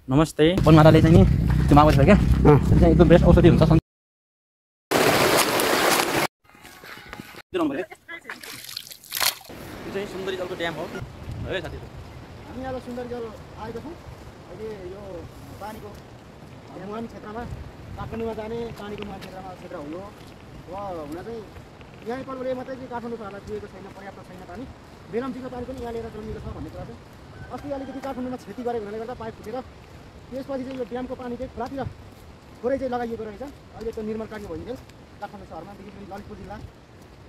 नमस्ते। बनमाराले चाहिँ नि त्यो माओवादी छ क्या, त्यो चाहिँ एकदम बेस्ट औषधि हुन्छ। त्यो चाहिँ सुन्दरी जलको ड्याम हो है साथी। हामी अब सुन्दरी जल आएको छौँ। अहिले यो पानीको मुहान क्षेत्रमा काठमाडौँमा जाने पानीको मुहान क्षेत्र हो यो। र हुन चाहिँ यहीँ पर्वले मात्रै चाहिँ काठमाडौँ सहरलाई दिएको छैन, पर्याप्त छैन पानी। बेलम्चीको पानी पनि यहाँ लिएर जन्मिएको छ भन्ने कुरा चाहिँ अस्ति अलिकति काठमाडौँमा क्षति गरेको हुनाले गर्दा पाइप फुटेर त्यसपछि चाहिँ यो ड्यामको पानी चाहिँ खोलातिर थोरै चाहिँ लगाइएको रहेछ। अहिले त्यो निर्माण कार्य भइन्थ्यो काठमाडौँ सहरमा, ललितपुर जिल्ला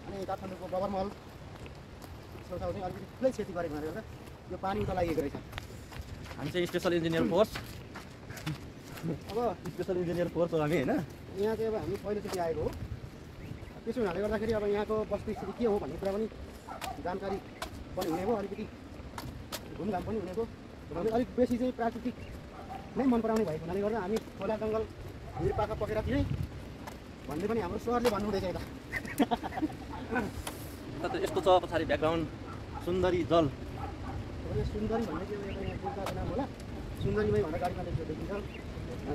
अनि काठमाडौँको बबरमहल छेउछाउ चाहिँ अलिकति ठुलै क्षति गरेको हुनाले गर्दा यो पानी उता लागेको रहेछ। हामी चाहिँ स्पेसल इन्जिनियर फोर्स, अब स्पेसल इन्जिनियर फोर्स हो हामी होइन। यहाँ चाहिँ अब हामी पहिलोचोटि आएको हो। त्यसो हुनाले गर्दाखेरि अब यहाँको वस्तुस्थिति के हो भन्ने कुरा पनि जानकारी पनि हुने भयो, अलिकति घुमघाम पनि हुने भयो। अलिक बेसी चाहिँ प्राकृतिक नै मन पराउने भएको हुनाले गर्दा हामी खोला जङ्गल हिँडपाखा पकेर दिने भन्ने पनि हाम्रो सरले भन्नुहुँदैछ यता। यस्तो छ पछाडि ब्याकग्राउन्ड सुन्दरी जल। सुन्दरी भन्ने चाहिँ एउटा यहाँ दुईवटा नाम होला, सुन्दरीमै भनेर गाडीमा लेखेको देखिन्छ।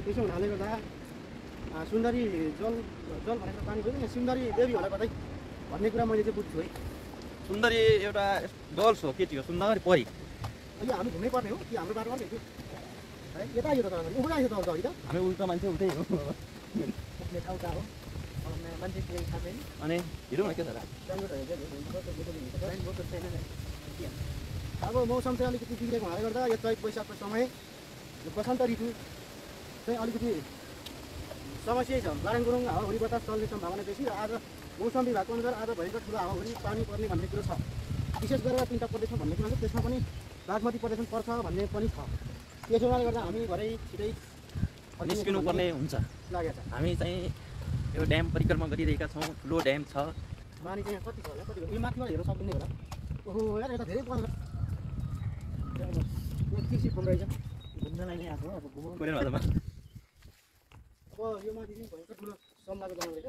त्यसो हुनाले गर्दा सुन्दरी जल जल भनेर पानी भयो यहाँ सुन्दरी देवी होला कतै भन्ने कुरा मैले चाहिँ बुझ्छु है। सुन्दरी एउटा गर्ल्स हो, केटी हो, सुन्दरी परी। अहिले हामी घुम्नै पर्ने हो कि हाम्रो बाटो अर्कै थियो है? यता यो त उता आयो त अगाडि त हामी उल्टा मान्छे उतै हो। पुग्ने ठाउँ कहाँ हो मान्छे केही थाहा छैन। अनि हिँडौँ न के छ र? अब मौसम चाहिँ अलिकति बिग्रेको हुनाले गर्दा यो चैत वैशाखको समय यो बसन्त ऋतु चाहिँ अलिकति समस्या छ। लाडाङ गुरुङ हावाहुरी बतास चल्ने सम्भावना बेसी र आज मौसम विभागको अनुसार आज भयङ्कर ठुलो हावाहुरी पानी पर्ने भन्ने कुरो छ। विशेष गरेर 3 प्रदेशमा भन्ने कुरा छ, त्यसमा पनि बागमती प्रदेशमा पर्छ भन्ने पनि छ। त्यसो हुनाले गर्दा हामी भरै छिटै निस्किनुपर्ने हुन्छ लागेको छ। हामी चाहिँ यो ड्याम परिक्रमा गरिरहेका छौँ। ठुलो ड्याम छ। पानी चाहिँ कति छ होला, कति हो यो माथिबाट हेर्न सकिने होला। ओहो यार यता धेरै पर्छ। यो कृषि फर्म रहेछ, घुम्नलाई नै आएको हो। अब कोरियन भाषामा अब यो माथि चाहिँ भयङ्कर ठुलो सम्लाको जङ्गल रहेछ।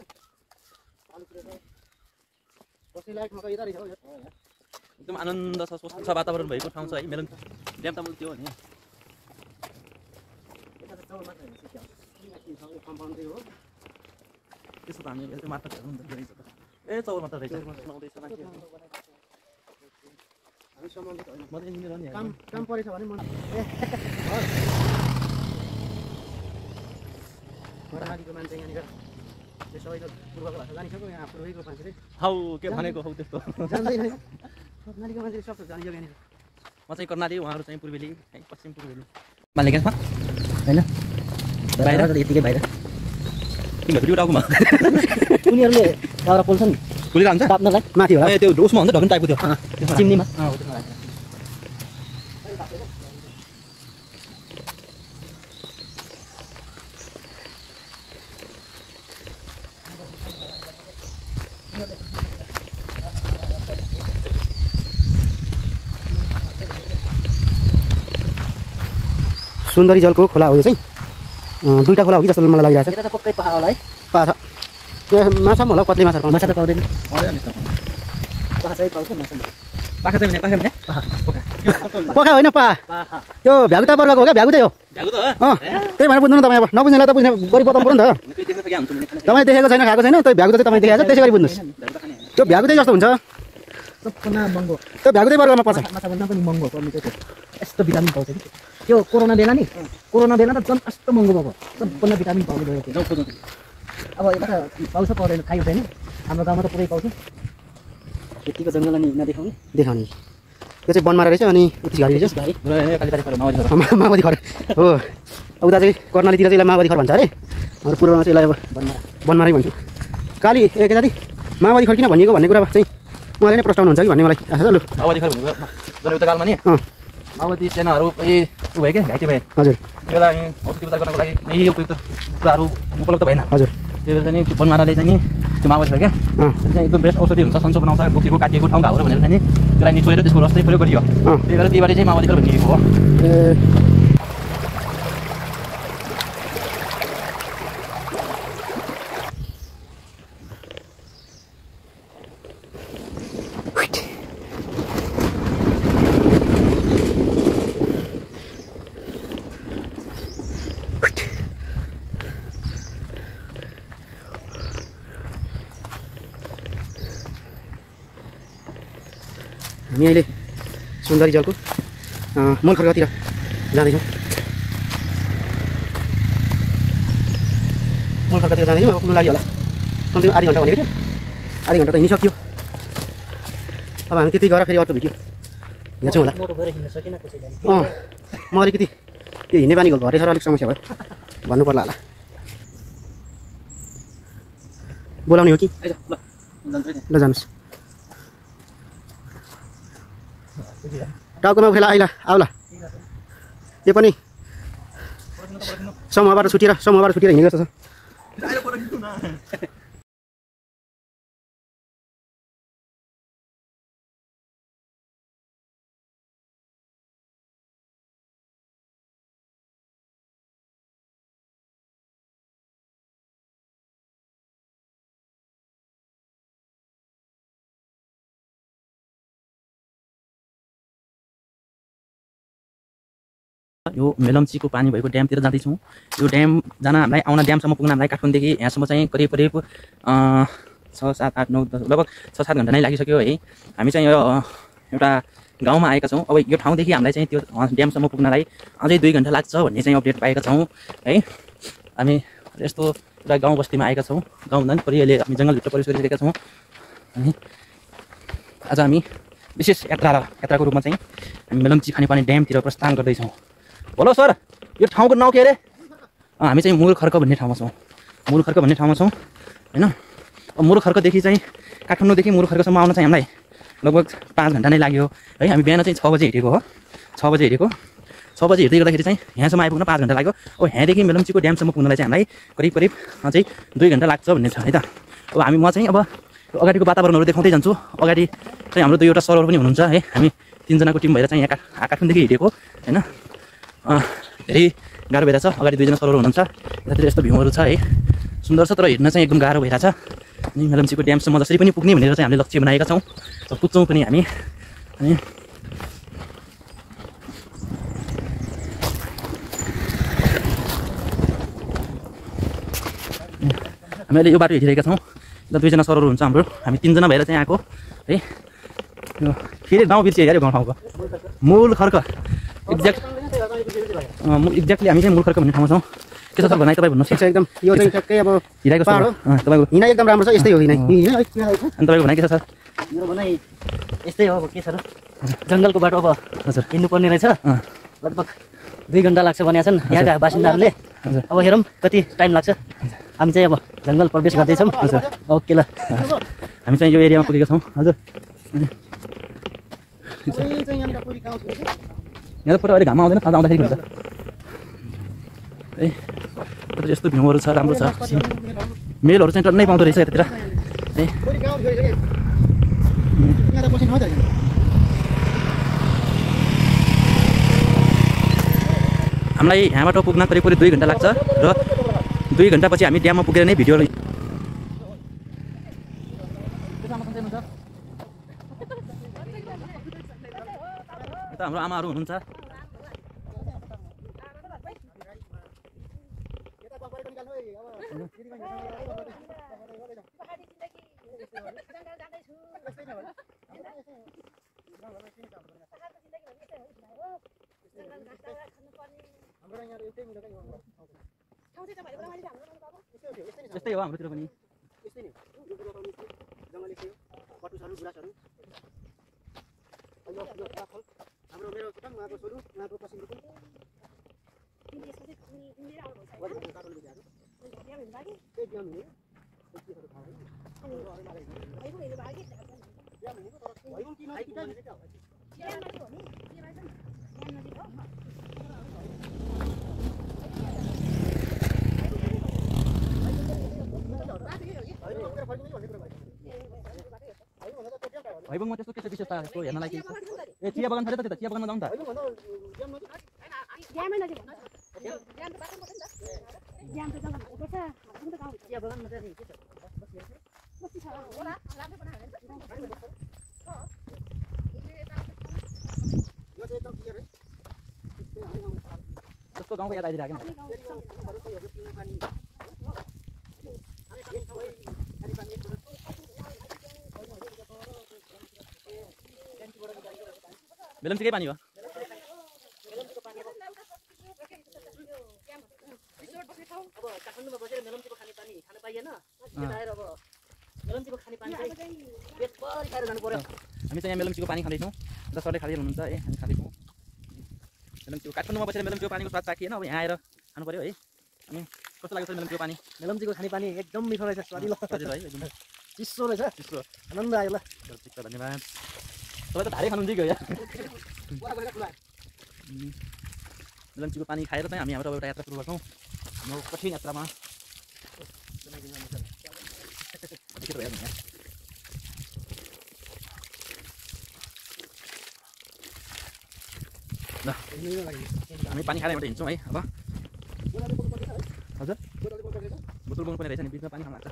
आलुतिर चाहिँ बस्ने लायक मकै यता रहेछ हो। एकदम आनन्द छ, स्वस्थ छ, वातावरण भएको ठाउँ छ है। मेरो ड्याम त मैले त्यो हो नि। यता चाहिँ चौर मात्र हेर्न सकियो। कम्पाउन्ड चाहिँ हो। त्यसो त हामी यसो मात्र हेर्नु नि त रहेछ त। ए चौर मात्र रहेछ। सुनाउँदैछ मान्छे। हामी सम्बन्धित होइन। म त इन्जिनियर हो नि। काम परेछ भने म घरमाथिको मान्छे यहाँनिर त्यो सबैको पूर्वको भाषा जानिसक्यो। यहाँ पूर्वैको मान्छेले हौ के भनेको हौ त्यस्तो जान्दैन। कर्णालीको मान्छेले सब जानियो यहाँनिर। म चाहिँ कर्णाली, उहाँहरू चाहिँ पूर्वेली, पश्चिम पूर्वेली मालिक होइन। बाहिर यतिकै बाहिर तिमीहरू टाउकोमा उनीहरूले दाउरा पोल्छन् खुलिरहन्छ ताप्नलाई माथि होला। त्यो उसमा हुन्छ ढकन टाइपको त्यो चिम्नीमा। सुन्दरी जलको खोला हो यो चाहिँ। दुईवटा खोला हो कि जस्तो मलाई लागिरहेको छ। पक्कै पाहा होला है? पाहा छ। त्यो माछा पनि होला, कत्ले माछा माछा त पाउँदैन। पाहा चाहिँ पाउँछ, माछा पाखा चाहिँ पाखा भने पखा होइन पाहा। त्यो भ्यागुता वर्गको हो क्या, भ्यागुतै हो। त्यही भनेर बुझ्नु न तपाईँ। अब नबुझ्नेलाई त बुझ्ने बढी बताउनु पऱ्यो नि त। तपाईँ देखेको छैन, खाएको छैन, त्यो भ्यागुता चाहिँ तपाईँ देखाएको छ, त्यसै गरी बुझ्नुहोस्। त्यो भ्यागुतै जस्तो हुन्छ। त्यो भ्यागुतै वर्गमा पर्छ। माछाभन्दा पनि महँगो पर्ने चाहिँ यस्तो भिटामिन पाउँछ कि त्यो कोरोना बेला नि, कोरोना बेला त झन् यस्तो महँगो भएको सम्पूर्ण भिटामिन पाउनु गएको थियो। अब यता पाउँछ पाउँदैन खाइ हुँदैन, हाम्रो गाउँमा त पुरै पाउँछ। यतिको जङ्गल अनि नदेखाउने देखाउने त्यो चाहिँ बनमारा रहेछ। अनि उति घरी रहेछ माओवादी घर हो। उता चाहिँ कर्णालीतिर चाहिँ यसलाई माओवादी घर भन्छ अरे। हाम्रो पूर्वमा चाहिँ यसलाई अब बनमारै भन्छु। काली के जाति माओवादी घर किन भनिएको भन्ने कुरा चाहिँ उहाँले नै प्रस्ताउनुहुन्छ कि भन्ने मलाई आशा छ। लु माओवादी खर भनेको जनयुद्धकालमा नि माओवादी सेनाहरू उ भयो क्या, घाइते भए। हजुर। त्यो बेला औषधि उपचार गर्नको लागि यही उपयुक्त कुराहरू उपलब्ध भएन। हजुर। त्यो बेला चाहिँ बनमाराले चाहिँ नि त्यो माओवादी छ क्या, त्यो चाहिँ एकदम बेस्ट औषधि हुन्छ, सन्चो बनाउँछ, बोकेको काटिएको ठाउँ घाउरो भनेर चाहिँ नि त्यसलाई निचोएर त्यसको रस चाहिँ प्रयोग गरियो। त्यही भएर त्यहीबाट चाहिँ माओवादी खर भनिएको हो। हामी अहिले सुन्दरी जलको मलखर्कतिर जाँदैछौँ। मलखर्कतिर जाँदैछौँ। अब पुग्नु लागि होला कम्तीमा आधी घन्टा भनेको थियो, आधी घन्टा त हिँडिसक्यो। अब हामी त्यति गएर फेरि अर्को भिडियो हेर्छौँ होला। म अलिकति त्यो हिँड्ने बानी घटेछ र अलिक समस्या भयो भन्नु पर्ला होला। बोलाउने हो कि ल जानुहोस्। टाउकोमा उखेला आइला आउला। त्यो पनि समूहबाट छुटेर हिँडेको जस्तो छ। यो मेलम्चीको पानी भएको ड्यामतिर जाँदैछौँ। यो ड्याम जान हामीलाई आउन ड्यामसम्म पुग्न हामीलाई काठमाडौँदेखि यहाँसम्म चाहिँ करिब 6, 7, 8, 9, 10 लगभग 6-7 घन्टा नै लागिसक्यो है। हामी चाहिँ यो एउटा गाउँमा आएका छौँ। अब यो ठाउँदेखि हामीलाई चाहिँ त्यो ड्यामसम्म पुग्नलाई अझै 2 घन्टा लाग्छ भन्ने चाहिँ अपडेट पाएका छौँ है। हामी यस्तो एउटा गाउँ बस्तीमा आएका छौँ। गाउँभन्दा पनि अहिले हामी जङ्गलभित्र प्रवेश गरिसकेका छौँ। अनि आज हामी विशेष यात्राको रूपमा चाहिँ हामी मेलम्ची खानेपानी ड्यामतिर प्रस्थान गर्दैछौँ। बोलो सर, यो ठाउँको नाउँ के अरे? हामी चाहिँ मुरखर्क भन्ने ठाउँमा छौँ। मुरखर्क भन्ने ठाउँमा छौँ होइन। अब मुरखर्कदेखि चाहिँ काठमाडौँदेखि मुरखर्कसम्म आउन चाहिँ हामीलाई लगभग 5 घन्टा नै लाग्यो है। हामी बिहान चाहिँ 6 बजे हिँडेको हो। 6 बजे हिँड्दै गर्दाखेरि चाहिँ यहाँसम्म आइपुग्न 5 घन्टा लाग्यो। अब यहाँदेखि मेलम्चीको ड्यामसम्म पुग्नलाई चाहिँ हामीलाई करिब अझै 2 घन्टा लाग्छ भन्ने छ है त। अब म चाहिँ अब अगाडिको वातावरणहरू देखाउँदै जान्छु। अगाडि चाहिँ हाम्रो 2वटा सरहरू पनि हुनुहुन्छ है। हामी 3 जनाको टिम भएर चाहिँ यहाँ काठमाडौँदेखि हिँडेको होइन। धेरै गाह्रो भइरहेछ। अगाडि 2 जना सरहरू हुनुहुन्छ। यतातिर यस्तो भ्यूहरू छ है, सुन्दर छ, तर हिँड्न चाहिँ एकदम गाह्रो भइरहेछ। अनि मेलम्चीको ड्यामसम्म जसरी पनि पुग्ने भनेर चाहिँ हामीले लक्ष्य बनाएका छौँ। पुग्छौँ पनि हामी। अनि हामी अहिले यो बाटो हिँडिरहेका छौँ। ल 2 जना सरहरू हुन्छ हाम्रो। हामी 3 जना भएर चाहिँ आएको है। यो फेरि गाउँ बिर्सियो यार, यो गाउँ ठाउँको मुरखर्क एक्ज्याक्टली हामी चाहिँ मुरखर्क भन्ने ठाउँमा छौँ। के छ सर भनाइ तपाईँ भन्नुहोस्। एकदम यो चाहिँ ठ्याक्कै अब हिँडेको पाहाड हो। तपाईँको हिँडाइ एकदम राम्रो छ। यस्तै हो हिँडाइ। अनि तपाईँको भनाइ के छ सर? मेरो भनाइ यस्तै हो। अब के छ र, जङ्गलको बाटो अब हजुर हिँड्नुपर्ने रहेछ। लगभग 2 घन्टा लाग्छ भनेका छन् यहाँका बासिन्दाहरूले। अब हेरौँ कति टाइम लाग्छ। हामी चाहिँ अब जङ्गल प्रवेश गर्दैछौँ। हजुर ओके ल, हामी चाहिँ यो एरियामा पुगेका छौँ। हजुर यहाँ त पुरा अहिले घाम आउँदैन, ताजा आउँदाखेरि हुन्छ है। यस्तो भ्यूहरू छ, राम्रो छ। मेलहरू चाहिँ टन्नै पाउँदो रहेछ यतातिर है। हामीलाई यहाँबाट पुग्न करिब 2 घन्टा लाग्छ र 2 घन्टापछि हामी ड्याममा पुगेर नै भिडियो हाम्रो आमाहरू हुनुहुन्छ। यस्तै हो हाम्रोतिर पनि। हाम्रो मेरो कुटुम उहाँको छोरो उहाँको पश्चिमको भैबङमा त्यस्तो के छ विशेषता यसको हेर्नलाई के छ? ए चिया बगान छ त, त्यता चिया बगानमा जाउँ त। जस्तो गाउँको याद आइदिरहेको मेलम्चीकै पानी हो अब काठमाडौँमा बसेर मेलम्चीको खाने पानी खान पाइएन यता आएर अब मेलम्चीको खाने पानी चाहिँ पेटभरि खाएर जानु पर्यो हामी चाहिँ यहाँ मेलम्चीको पानी खाँदैछौँ र सरले खाँदै हुनुहुन्छ है हामी खाँदैछौँ मेलम्चीको काठमाडौँमा बसेर मेलम्चीको पानीको स्वाद चाखिएन अब यहाँ आएर खानु पऱ्यो है अनि कस्तो लाग्छ मेलम्चीको पानी मेलम्चीको खाने पानी एकदम मिठो रहेछ स्वादिलो सजिलो है एकदम चिसो रहेछ चिसो आनन्द आयो ल चित्त धन्यवाद तपाईँ त धारै खानुहुन्छ कि यहाँ मेलम्चीको पानी खाएर चाहिँ हामी हाम्रो एउटा यात्रा सुरु गर्छौँ हाम्रो कठिन यात्रामा ल हामी पानी खाएर एउटा हिँड्छौँ है अब हजुर बोतल बोक्नु पर्ने रहेछ नि बिचमा पानी खानु लाग्छ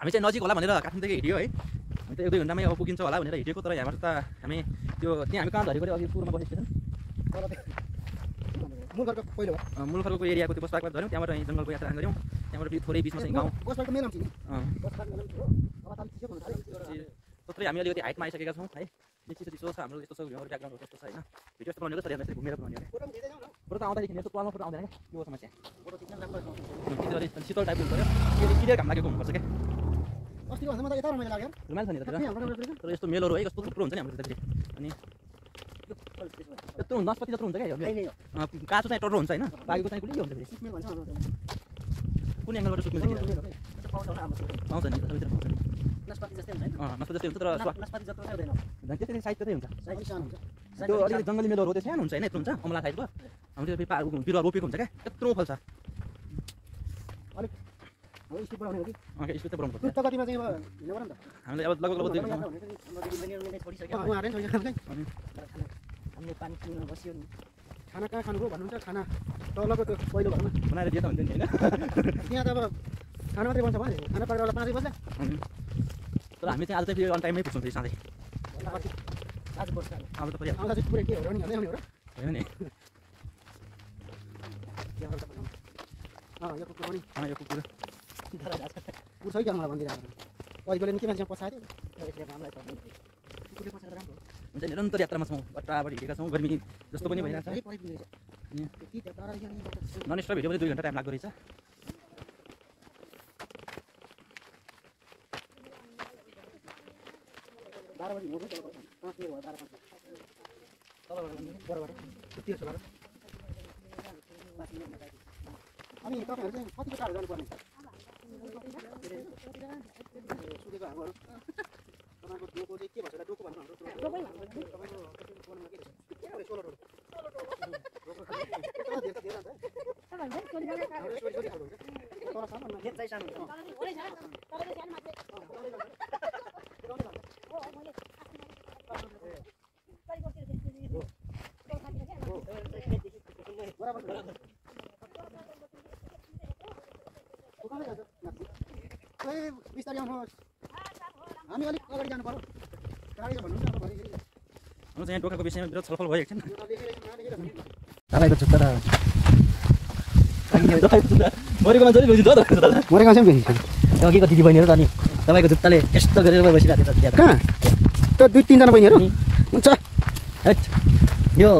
हामी चाहिँ नजिक होला भनेर काठमाडौँदेखि हिँड्यो है हामी त 1-2 घन्टामै अब पुगिन्छ होला भनेर हिँडेको तर यहाँबाट त हामी त्यो त्यहाँ हामी कहाँ झरेको अघि पुरमा बसेको मूल घरको एरियाको त्यो बसपाकबाट झऱ्यौँ त्यहाँबाट जङ्गलको यात्रा गऱ्यौँ त्यहाँबाट थोरै बिचमा चाहिँ गाउँ थोरै हामी अलिकति हाइटमा आइसकेका छौँ है चिसो चिसो छ हाम्रो यस्तो छ ब्याकग्राउन्डहरू कस्तो छ होइन भिडियो यस्तो बनाउनु सर यसरी घुमेर बनाउने फोटो त आउँदाखेरि यस्तो प्लानमा फोटो आउँदैन क्या त्यो समस्या शीतल टाइपको हुन्छ त्यो क्लियर घाम लागेको हुनुपर्छ क्या रुमाल छ नि तर यस्तो मेलहरू है कस्तो थुप्रो हुन्छ नि हाम्रो त्यतातिर अनि यत्रो नस्पति जत्रो हुन्छ क्या काँचो चाहिँ टर्रो हुन्छ होइन बाँकीको चाहिँ कुनै हुन्छ फेरि कुन एङ्गलबाट सुक्नु पाउँछ नि सबैतिर पाउँछ नि नास्पाती जस्तै हुन्छ नस्पति जस्तै हुन्छ तर नास्पाती जस्तो चाहिँ हुँदैन त्यस्तै साइज त्यस्तै हुन्छ हुन्छ त्यो अलिकति जङ्गली मेलहरू हो त्यो सानो हुन्छ होइन यत्रो हुन्छ अमला टाइपको हाम्रो त्यो बिरुवा रोपेको हुन्छ क्या त्यत्रो फल्छ अलिक स्पिड बढाउने हो कि स्पिड त बढाउनु पर्छ कतिमा चाहिँ अब हिँड्नु पर्यो नि त हामीले अब लगभग 2 घन्टा उहाँहरूले नि छोडिसक्यो हामीले पानी किन्न बस्यो नि खाना कहाँ खानुभयो भन्नुहुन्छ खाना तलको त्यो पहिलो घरमा बनाएर दिए त हुन्थ्यो नि होइन त्यहाँ त अब खाना मात्रै बन्छ भने खाना पाकेर 5 बज्ला तर हामी चाहिँ आज चाहिँ फेरि अन टाइममै पुग्छौँ फेरि सधैँ आज पर्छ अब त फेरि आउँदा चाहिँ पुरै के हो र नि हाल्दै आउने हो र होइन नि यो कुकुर पनि यो कुकुर पुर्छ कि मलाई भनिदिरहेको अहिलेले नि के मान्छे पसायो कुकुरले पसाएर राम्रो हुन्छ निरन्तर यात्रामा छौँ बट्टाबाट हिँडेका छौँ गर्मी जस्तो पनि भइरहेको छ नन स्टप हिँड्यो भने 2 घन्टा टाइम लाग्दो रहेछ अनि तपाईँहरू चाहिँ कतिको टाढो जानुपर्ने सुकेको हावाहरू तपाईँको डोको चाहिँ के भन्छ डोको भन्नु हाम्रो बिस्तारै आउनुहोस् हामी अलिक अगाडि जानु पर्यो गाडी भन्नुहुन्छ अब घरि हाम्रो चाहिँ टोकाको विषयमा विरोध छलफल भएको छैन तपाईँको जुत्ता मरेको मान्छे मरेको चाहिँ अघिको दिदी बहिनीहरू त अनि तपाईँको जुत्ताले यस्तो गरेर बसिरहेको थियो कहाँ त 2-3 जना बहिनीहरू हुन्छ यो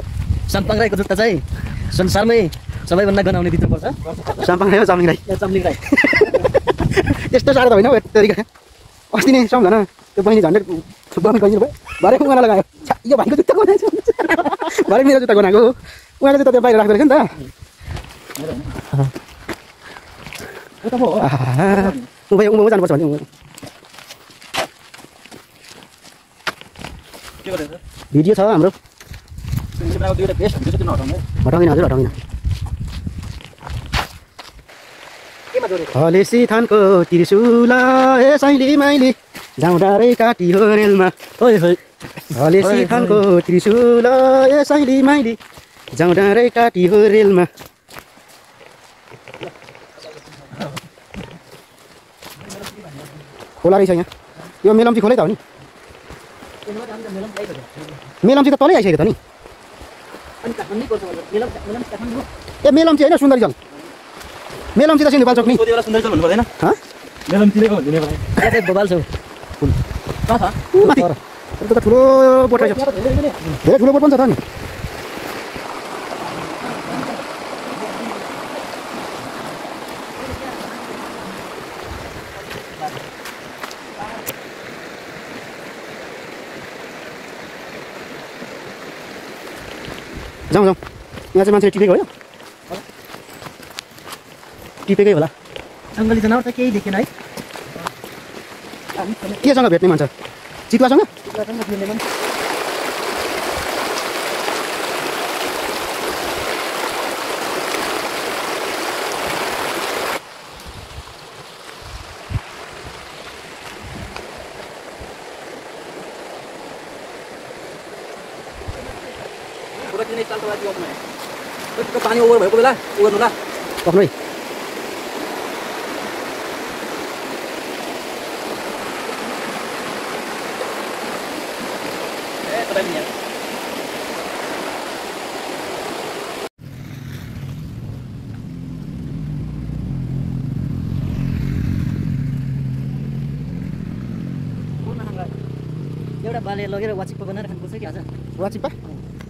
साम्पाङ राईको जुत्ता चाहिँ संसारमै सबैभन्दा गनाउने भित्रपर्छ साम्पाङ राई हो चामलिङ राई चामलिङ राई त्यस्तो साह्रो त होइन हौ तरिका अस्ति नै सम्झना त्यो बहिनी झन्डै बहिनी गइदिनु भयो भरे उहाँलाई लगायो यो भाइको जुत्ता बनाएको भरे मेरो जुत्ता बनाएको हो उहाँले जुत्ता त्यहाँ बाहिर राख्दो रहेछ नि त उँभो जानुपर्छ भने भिडियो छ हाम्रो हटाउँदिन हजुर हटाउँदिन हलेसी थानको त्रिशुला ए साइली माइली जाउँदा रे काटी हो रेलमा हलेसी थानको त्रिशुला ए साइली माइली जाउँदा रे काटी हो रेलमा खोला रहेछ यहाँ यो मेलम्ची खोलै त हो नि मेलम्ची त तलै आइसक्यो त नि ए मेलम्ची होइन सुन्दरी जल मेलम्ची त सिन्धुपाल्चोक नि सुन्दर भन्नु पर्दैन मेलम्चीको भन्दिने भाइ बबाल छ त्यो त ठुलो बोट रहेछ धेरै ठुलो बोट पनि छ त नि जाउँ जाउँ यहाँ चाहिँ मान्छेले टिपेको होइन टिपेकै होला जङ्गली जनावर त केही देखेन है केसँग भेट्ने मान्छ चितुवासँग पानी ओभर भएको बेला उ गर्नु ल पक्नु है एउटा बाले लगेर वाचिप्पा बनाएर खानुपर्छ कि आज वाचिप्पा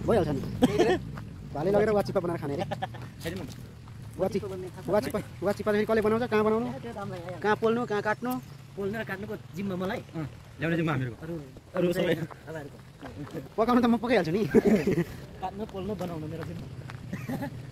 भइहाल्छ नि भाले लगेर वाचिप्पा बनाएर खाने अरे वाचिप्पा फेरि कसले बनाउँछ कहाँ बनाउनु कहाँ पोल्नु कहाँ काट्नु पोल्नु र काट्नुको जिम्मा मलाई ल्याउने जिम्मा हामीहरूको अरू सबै पकाउनु त म पकाइहाल्छु नि काट्नु पोल्नु बनाउनु मेरो जिम्मा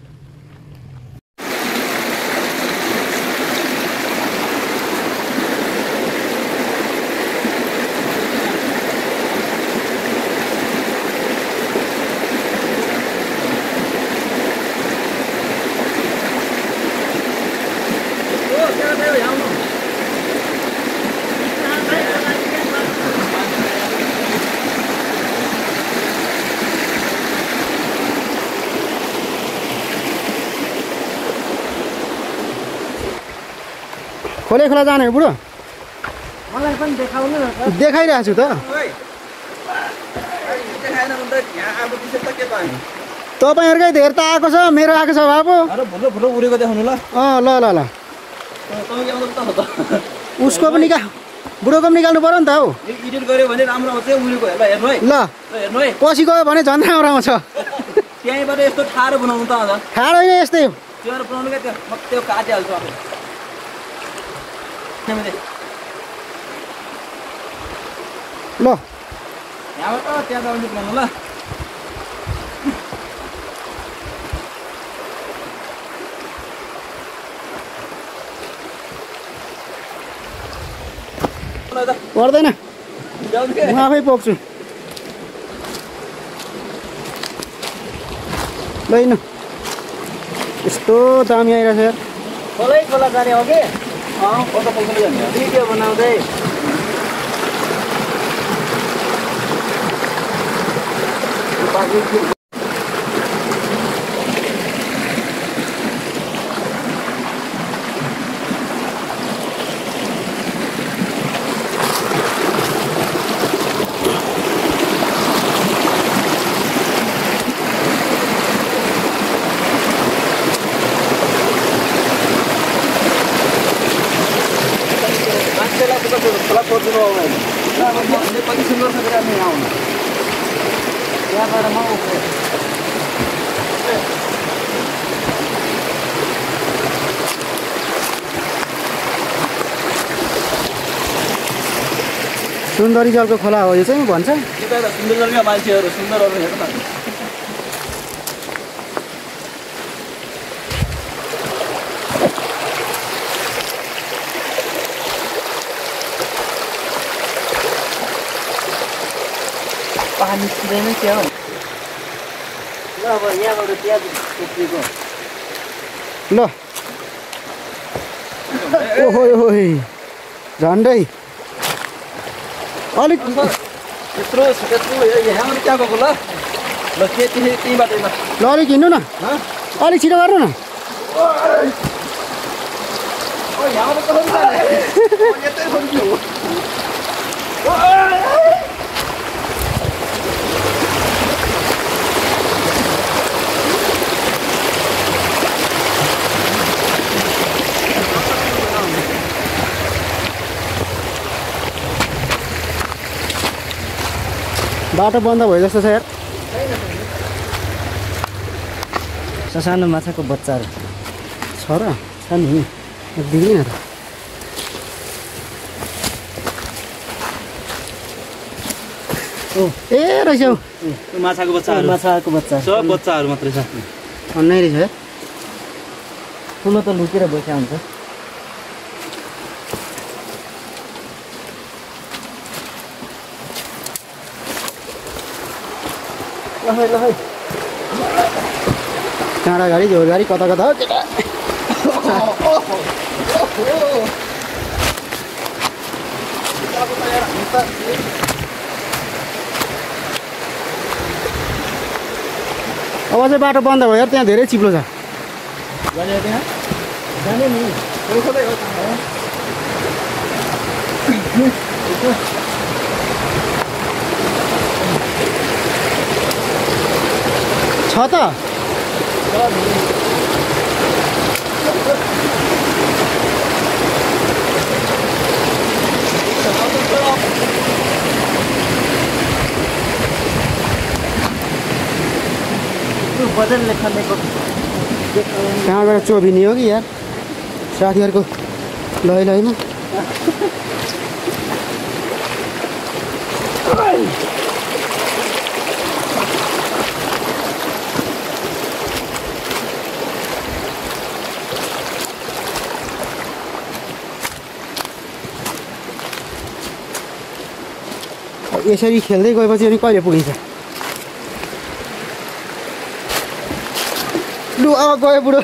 खोले खोला जाने बुढो मलाई पनि देखाउनु देखाइरहेको छु त तपाईँहरूकै धेर त आएको छ मेरो आएको छ बाबु भुलो भुलो उडेको देखाउनु ल ल ल ल उसको पनि बुढोको पनि निकाल्नु पर्यो नि त हौ एडिट गर्यो भने राम्रो आउँछ उडेको हेर्नु है ल हेर्नु है पछि गयो भने झन् राम्रो आउँछ त्यहीँबाट यस्तो ठाडो बनाउनु त आज ठाडो होइन यस्तै हो त्यो बनाउनु क्या त्यो काटिहाल्छु अब ल यहाँबाट त्यहाँ जानु बनाउनु ल पर्दैन म आफै पोख्छु ल हिँड्नु यस्तो दामी आइरहेछ यार खोलै खोला जाने हो कि कता पैसा जाने भिडियो बनाउँदै त्यहाँबाट म सुन्दरी जलको खोला हो यो चाहिँ भन्छ सुन्दर जलका मान्छेहरू सुन्दरहरू हेर्नु न पानी छिँदैन क्या हो ल अब यहाँबाट प्याज उफ्रिएको ल ओहो झन्डै अलिक यत्रो यहाँबाट त्यहाँ गएको ल ल त्यहीँबाट ल ल अलिक हिँड्नु न अलिक छिटो गर्नु न यहाँबाट यतै हो बाटो बन्द भयो जस्तो छ यार। ससानो माछाको बच्चाहरू छ र छ नि। दिँदैन त। ए रहेछ हौ। माछाको बच्चाहरू माछाको बच्चा सब बच्चाहरू मात्रै छ। अन्नै रहेछ है। ठुलो त लुकेर बसेको हुन्छ। ल काँडा गाडी झोल गाडी कता कता हो केटा। अब चाहिँ बाटो बन्द भयो यार, त्यहाँ धेरै चिप्लो छ। जाने नि छ त बजारले खनेको कहाँ गएर चोभिने हो कि यार साथीहरूको लैमा। यसरी खेल्दै गएपछि अनि कहिले पुगिन्छ? लु अब गयो बुढो।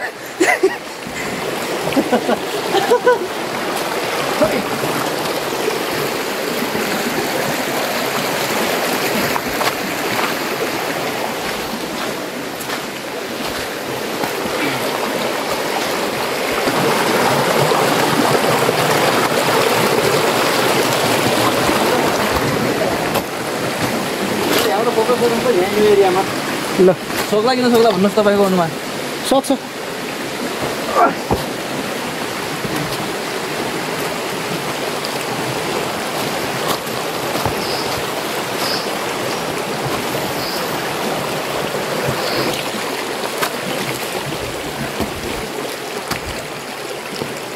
एरियामा ल सक्ला किन सक्ला भन्नुहोस् तपाईँको अनुमान। सक्छ।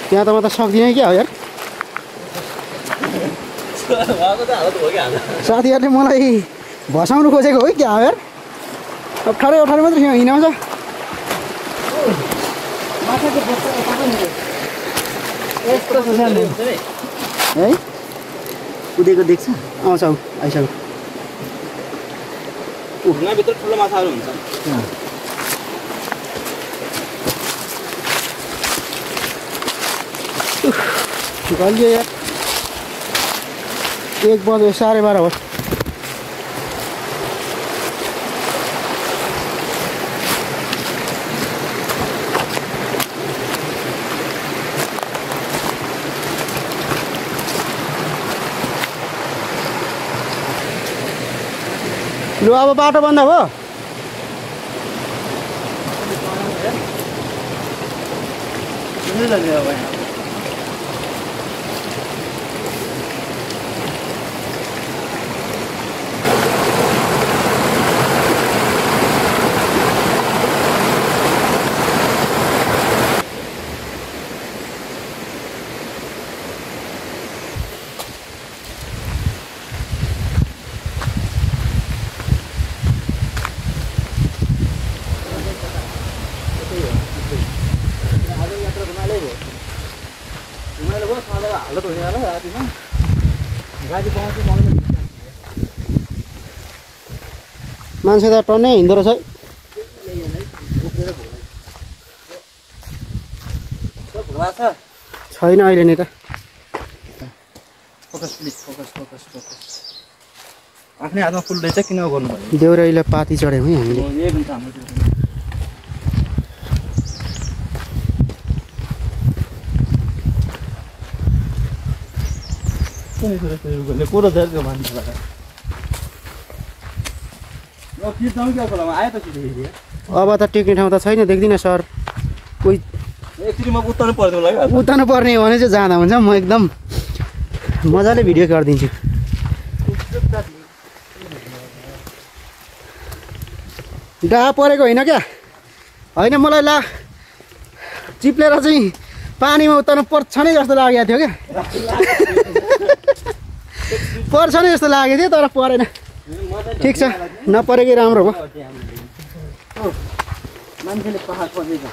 त्यहाँ त म त सक्दिनँ क्या हो यार। साथीहरूले मलाई भसाउनु खोजेको हो क्या हो यार। अप्ठ्यारो अप्ठ्यारो मात्रै हिँडाउँछ। माछाको बच्चा यस्तो सानो है कुदेको देख्छ। आउँछ आइसक्यो। भित्र ठुलो माछाहरू हुन्छ। गलियो यार। 1 बज्यो 12:30 हो। लु अब बाटो बन्द भयो। मान्छे त टन्नै हिँड्दो रहेछ। छैन अहिले नै त। आफ्नै हातमा फुल रहेछ किन गर्नु भयो। देउरालीलाई पाती चढ्यौँ है हामीले। अब त टेक्ने ठाउँ त छैन, देख्दिनँ सर। कोही उत्ताउनु पर्ने हो भने चाहिँ जाँदा हुन्छ। म एकदम मजाले भिडियो गरिदिन्छु। डाहा परेको होइन क्या होइन मलाई चिप्लेर चाहिँ पानीमा उतार्नु पर्छ नै जस्तो लागेको थियो क्या पर्छ नै जस्तो लागेको थियो तर परेन ठिक छ नपरेकै राम्रो हो मान्छेले पाहा खोजेको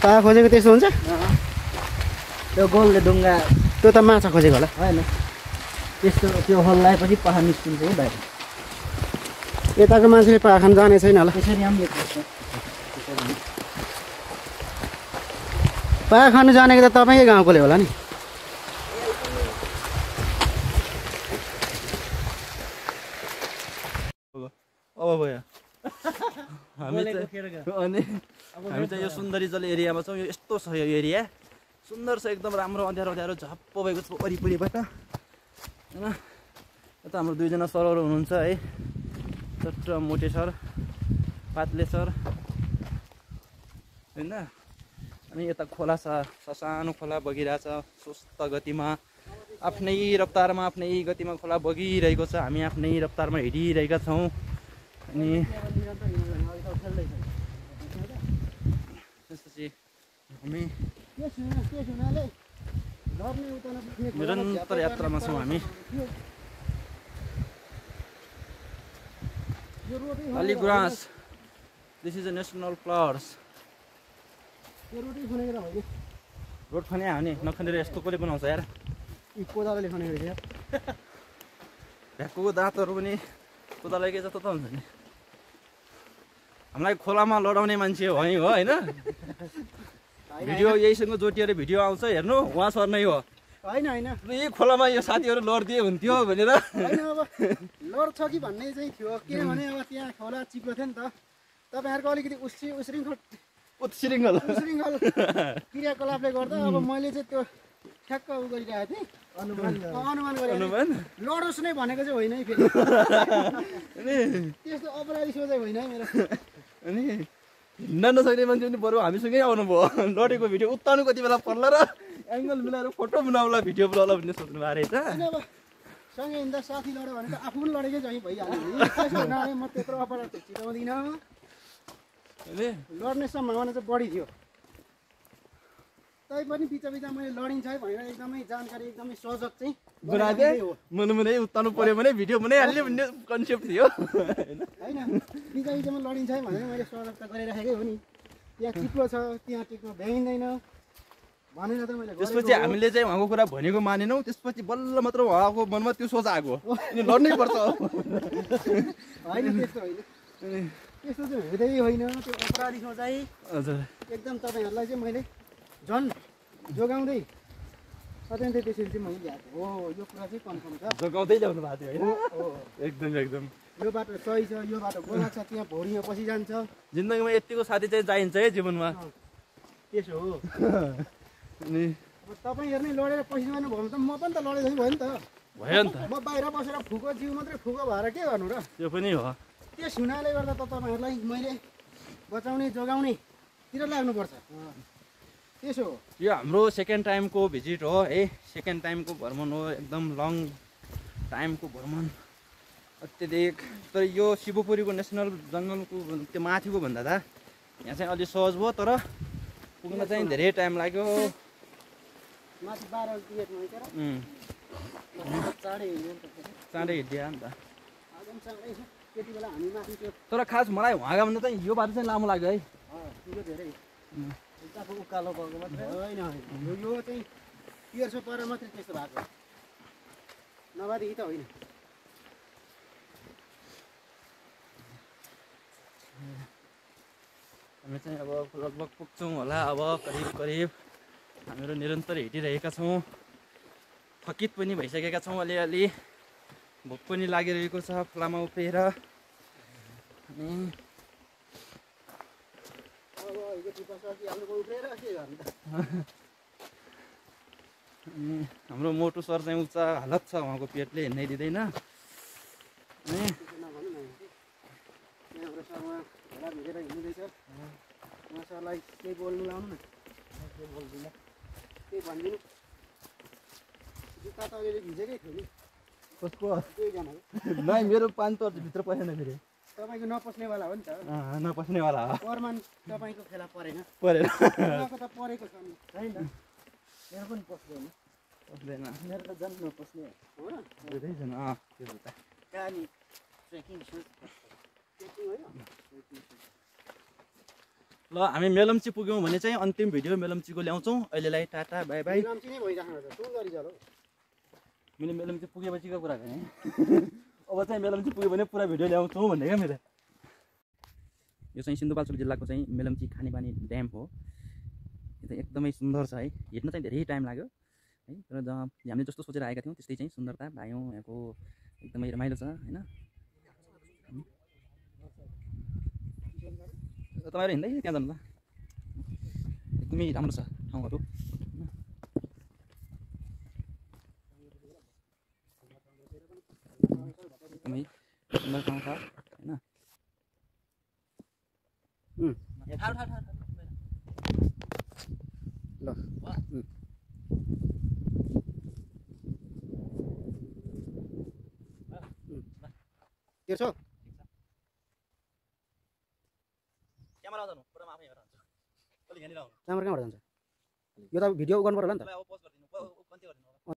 पाहा खोजेको त्यस्तो हुन्छ त्यो गोलले ढुङ्गा त्यो त माछा खोजेको होला होइन त्यस्तो त्यो हल्लाएपछि पाहा निस्किन्छ कि बाहिर यताको मान्छेले पाहा खान जाने छैन होला त्यसरी हामी लेख्छ पाहा खानु जानेको त तपाईँकै गाउँकोले होला नि अब भयो हामी चाहिँ यो सुन्दरी जल एरियामा छौँ यो यस्तो छ यो एरिया सुन्दर छ एकदम राम्रो अँध्यारो अँध्यारो झप्प भएको छ वरिपरिबाट होइन यता हाम्रो दुईजना सरहरू हुनुहुन्छ है चट्ट मोटे सर पातले सर होइन अनि यता खोला छ ससानो खोला बगिरहेछ सुस्त गतिमा आफ्नै रफ्तारमा आफ्नै गतिमा खोला बगिरहेको छ हामी आफ्नै रफ्तारमा हिँडिरहेका छौँ अनि त्यसपछि हामी निरन्तर यात्रामा छौँ हामी अलिगुराँस this is a national flowers road खने हो नि नखनेर यस्तो कसले बनाउँछ यार कोदालोले खनेको थियो भ्याक्कुको दाँतहरू पनि कोदालोकै जस्तो त हुन्छ नि हामीलाई खोलामा लडाउने मान्छे हो है हो होइन भिडियो यहीसँग जोटिएर भिडियो आउँछ हेर्नु उहाँ सर नै हो होइन होइन यही खोलामा यो साथीहरू लडिदिए हुन्थ्यो भनेर होइन अब लड्छ कि भन्ने चाहिँ थियो किनभने अब त्यहाँ खोला चिप्लो थियो नि त तपाईँहरूको अलिकति उच्छृङ्खल क्रियाकलापले गर्दा अब मैले चाहिँ त्यो ठ्याक्क उ गरिरहेको थिएँ अनुमान गरेर लडोस् नै भनेको चाहिँ होइन है फेरि त्यस्तो अपराधी सोचाइ होइन है मेरो अनि हिँड्न नसक्ने मान्छे पनि बरु हामीसँगै आउनुभयो लडेको भिडियो उत्ताउनु कति बेला पर्ला र एङ्गल मिलाएर फोटो बनाउला भिडियो बनाउला भन्ने सोच्नु भएको रहेछ अब सँगै हिँड्दा साथी लड्यो भने त आफू पनि लडेकै चाहिँ भइहाल्यो म त्यत्रो अपराध चिताउँदिनँ लड्ने सम्भावना चाहिँ बढी थियो तैपनि बिच मैले लडिन्छ है भनेर एकदमै जानकारी एकदमै सजग चाहिँ मुनै उत्ताउनु पर्यो भने भिडियो बनाइहाल्ने भन्ने कन्सेप्ट थियो होइन बिचमा लडिन्छ है भनेर मैले सजगता गरिराखेकै हो नि त्यहाँ चिप्लो छ त्यहाँ टिक्नु भ्याइँदैन भनेर त मैले त्यसपछि हामीले चाहिँ उहाँको कुरा भनेको मानेनौँ त्यसपछि बल्ल मात्र उहाँको मनमा त्यो सोच आएको लड्नै पर्छ होइन त्यस्तो होइन त्यस्तो चाहिँ हुँदै होइन त्यो अपराधी सोचाइ हजुर एकदम तपाईँहरूलाई चाहिँ मैले झन् जोगाउँदै अत्यन्तै त्यसरी चाहिँ मैले ल्याएको हो यो कुरा चाहिँ कन्फर्म छ जोगाउँदै ल्याउनु भएको थियो होइन एकदम एकदम यो बाटो सही छ यो बाटो गोला छ त्यहाँ भौरीमा पसिजान्छ जिन्दगीमा यतिको साथी चाहिँ चाहिन्छ है जीवनमा त्यसो हो अनि तपाईँहरू नै लडेर पसिजानु भयो भने त म पनि त लडेको भयो नि त भयो नि त म बाहिर बसेर फुको जिउ मात्रै फुको भएर के गर्नु र त्यो पनि हो त्यस हुनाले गर्दा त तपाईँहरूलाई मैले बचाउने जोगाउनेतिर लाग्नुपर्छ त्यसो हो यो हाम्रो सेकेन्ड टाइमको भिजिट हो है सेकेन्ड टाइमको भ्रमण हो एकदम लङ टाइमको भ्रमण अत्यधिक तर यो शिवपुरीको नेसनल जङ्गलको त्यो माथिको भन्दा त यहाँ चाहिँ अलि सहज भयो तर पुग्न चाहिँ धेरै टाइम लाग्यो माथि 12 टिकटमा हिँडेर चाँडै हिँडिदियो नि त त्यति बेला हामी माथि त्यो तर खास मलाई उहाँको भन्दा चाहिँ यो बाटो चाहिँ लामो लाग्यो है यो धेरै उकालो भएको मात्रै होइन यो चाहिँ 1300 पर मात्रै त्यस्तो भएको नभएदेखि त होइन हामी चाहिँ अब लगभग पुग्छौँ होला अब करिब हामीहरू निरन्तर हिँडिरहेका छौँ थकित पनि भइसकेका छौँ अलिअलि भोक पनि लागिरहेको छ खोलामा उफ्रिएर अनि हाम्रो मोटु सर चाहिँ उच्च हालत छ उहाँको पेटले हिँड्नै दिँदैन अनि भिजेर हिँड्दैछ उहाँ सरलाई केही बोल्नु लाउनु न केही भनिदिनु जुत्ता त अलिअलि भिजेकै थियो नि कसको दुईजनाको नै मेरो 5 त भित्र पसेन फेरि तपाईँको नपस्नेवाला हो नि त नपस्नेवाला हो परमान तपाईँको फेला परेन परेर उहाँको त परेको छ नि होइन मेरो पनि पस्दैन पस्दैन मेरो त झन् नपस्ने हो र बुझ्दै छैन त्यो त कहाँ नि ट्रेकिङ सुज ट्रेकिङ होइन ल हामी मेलम्ची पुग्यौँ भने चाहिँ अन्तिम भिडियो मेलम्चीको ल्याउँछौँ अहिलेलाई टाटा बाई बाई नाम्ची नै भइराख्नु छ सुन्दरी जल हो मैले मेलम्ची पुगेपछिको कुरा गरेँ अब चाहिँ मेलम्ची पुग्यो भने पुरा भिडियो ल्याउँछौँ भन्ने क्या मेरो यो चाहिँ सिन्धुपाल्चोक जिल्लाको चाहिँ मेलम्ची खानेपानी ड्याम हो यो चाहिँ एकदमै सुन्दर छ है हेर्न चाहिँ धेरै टाइम लाग्यो है तर हामीले जस्तो सोचेर आएका थियौँ त्यस्तै चाहिँ सुन्दरता पायौँ यहाँको एकदमै रमाइलो छ होइन तपाईँहरू हिँड्दै त्यहाँ जानु त एकदमै राम्रो छ ठाउँहरू एकदमै सुन्दर ठाउँ छ होइन ल तेर्छौ क्यामेरा जानु फोटोमा आफै हेरेर हुन्छ कहिले यहाँनिर आउनु क्यामेरा कहाँबाट जान्छ यो त भिडियो गर्नु पर्यो होला नि त अब पोस्ट गरिदिनु